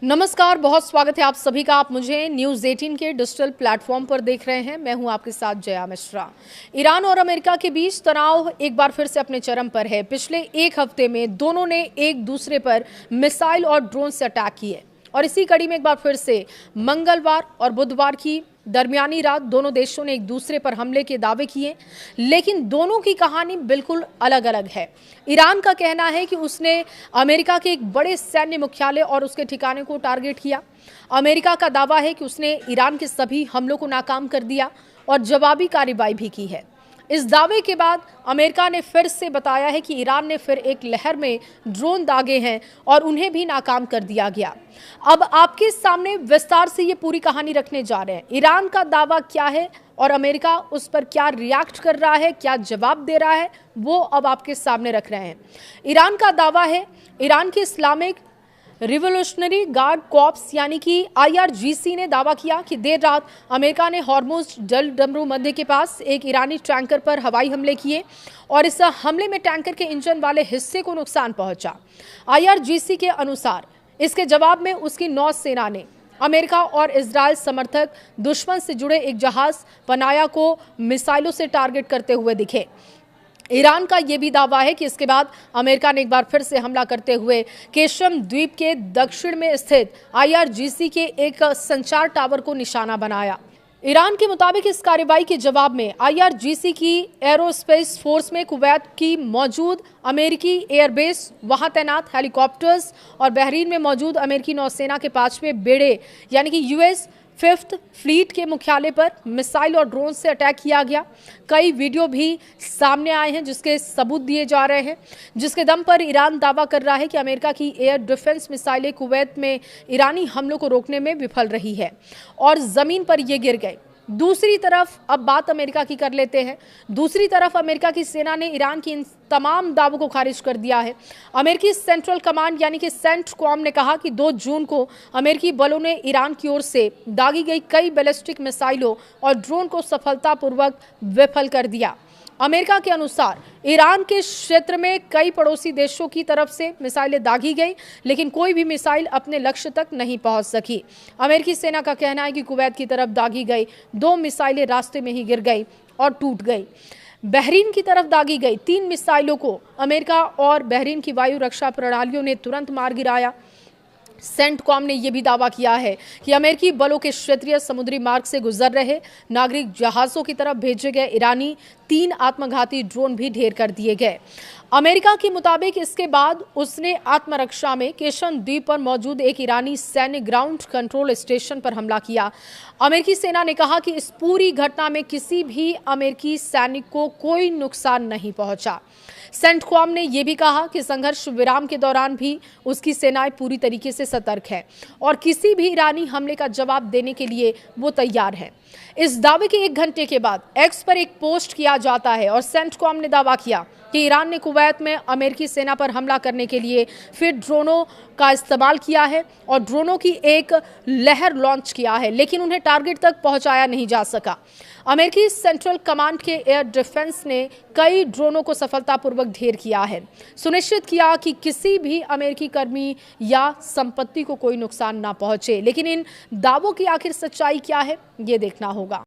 नमस्कार, बहुत स्वागत है आप सभी का। आप मुझे न्यूज़ 18 के डिजिटल प्लेटफॉर्म पर देख रहे हैं। मैं हूं आपके साथ जया मिश्रा। ईरान और अमेरिका के बीच तनाव एक बार फिर से अपने चरम पर है। पिछले एक हफ्ते में दोनों ने एक दूसरे पर मिसाइल और ड्रोन से अटैक किए और इसी कड़ी में एक बार फिर से मंगलवार और बुधवार की दरमियानी रात दोनों देशों ने एक दूसरे पर हमले के दावे किए, लेकिन दोनों की कहानी बिल्कुल अलग अलग है। ईरान का कहना है कि उसने अमेरिका के एक बड़े सैन्य मुख्यालय और उसके ठिकाने को टारगेट किया। अमेरिका का दावा है कि उसने ईरान के सभी हमलों को नाकाम कर दिया और जवाबी कार्रवाई भी की है। इस दावे के बाद अमेरिका ने फिर से बताया है कि ईरान ने फिर एक लहर में ड्रोन दागे हैं और उन्हें भी नाकाम कर दिया गया। अब आपके सामने विस्तार से ये पूरी कहानी रखने जा रहे हैं। ईरान का दावा क्या है और अमेरिका उस पर क्या रिएक्ट कर रहा है, क्या जवाब दे रहा है, वो अब आपके सामने रख रहे हैं। ईरान का दावा है, ईरान के इस्लामिक रिवोल्यूशनरी गार्ड कॉर्प्स यानी कि IRGC ने दावा किया कि देर रात अमेरिका ने हॉर्मुज जल डमरू मध्य के पास एक ईरानी टैंकर पर हवाई हमले किए और इस हमले में टैंकर के इंजन वाले हिस्से को नुकसान पहुंचा। IRGC के अनुसार इसके जवाब में उसकी नौसेना ने अमेरिका और इजरायल समर्थक दुश्मन से जुड़े एक जहाज पनाया को मिसाइलों से टारगेट करते हुए दिखे। ईरान का यह भी दावा है कि इसके बाद अमेरिका ने एक बार फिर से हमला करते हुए केशम द्वीप के दक्षिण में स्थित IRGC के एक संचार टावर को निशाना बनाया। ईरान के मुताबिक इस कार्रवाई के जवाब में IRGC की एरोस्पेस फोर्स में कुवैत की मौजूद अमेरिकी एयरबेस, वहां तैनात हेलीकॉप्टर्स और बहरीन में मौजूद अमेरिकी नौसेना के 5वें बेड़े यानी कि US 5th फ्लीट के मुख्यालय पर मिसाइल और ड्रोन से अटैक किया गया। कई वीडियो भी सामने आए हैं जिसके सबूत दिए जा रहे हैं, जिसके दम पर ईरान दावा कर रहा है कि अमेरिका की एयर डिफेंस मिसाइलें कुवैत में ईरानी हमलों को रोकने में विफल रही है और जमीन पर ये गिर गए। दूसरी तरफ अब बात अमेरिका की कर लेते हैं। दूसरी तरफ अमेरिका की सेना ने ईरान की इन तमाम दावों को खारिज कर दिया है। अमेरिकी सेंट्रल कमांड यानी कि सेंटकॉम ने कहा कि 2 जून को अमेरिकी बलों ने ईरान की ओर से दागी गई कई बैलिस्टिक मिसाइलों और ड्रोन को सफलतापूर्वक विफल कर दिया। अमेरिका के अनुसार ईरान के क्षेत्र में कई पड़ोसी देशों की तरफ से मिसाइलें दागी गई, लेकिन कोई भी मिसाइल अपने लक्ष्य तक नहीं पहुंच सकी। अमेरिकी सेना का कहना है कि कुवैत की तरफ दागी गई 2 मिसाइलें रास्ते में ही गिर गई और टूट गई। बहरीन की तरफ दागी गई 3 मिसाइलों को अमेरिका और बहरीन की वायु रक्षा प्रणालियों ने तुरंत मार गिराया। सेंटकॉम ने यह भी दावा किया है कि अमेरिकी बलों के क्षेत्रीय समुद्री मार्ग से गुजर रहे नागरिक जहाजों की तरफ भेजे गए ईरानी 3 आत्मघाती ड्रोन भी ढेर कर दिए गए। अमेरिका के मुताबिक इसके बाद उसने आत्मरक्षा में केशम द्वीप पर मौजूद एक ईरानी सैन्य ग्राउंड कंट्रोल स्टेशन पर हमला किया। अमेरिकी सेना ने कहा कि इस पूरी घटना में किसी भी अमेरिकी सैनिक को कोई नुकसान नहीं पहुंचा। सेंटकॉम ने यह भी कहा कि संघर्ष विराम के दौरान भी उसकी सेनाएं पूरी तरीके से सतर्क है और किसी भी ईरानी हमले का जवाब देने के लिए वो तैयार है। इस दावे के 1 घंटे के बाद एक्स पर एक पोस्ट किया जाता है और सेंटकॉम ने दावा किया कि ईरान ने कुवैत में अमेरिकी सेना पर हमला करने के लिए फिर ड्रोनों का इस्तेमाल किया है और ड्रोनों की एक लहर लॉन्च किया है, लेकिन उन्हें टारगेट तक पहुंचाया नहीं जा सका। अमेरिकी सेंट्रल कमांड के एयर डिफेंस ने कई ड्रोनों को सफलतापूर्वक ढेर किया है, सुनिश्चित किया कि किसी भी अमेरिकी कर्मी या संपत्ति को कोई नुकसान ना पहुंचे। लेकिन इन दावों की आखिर सच्चाई क्या है, ये देखना होगा।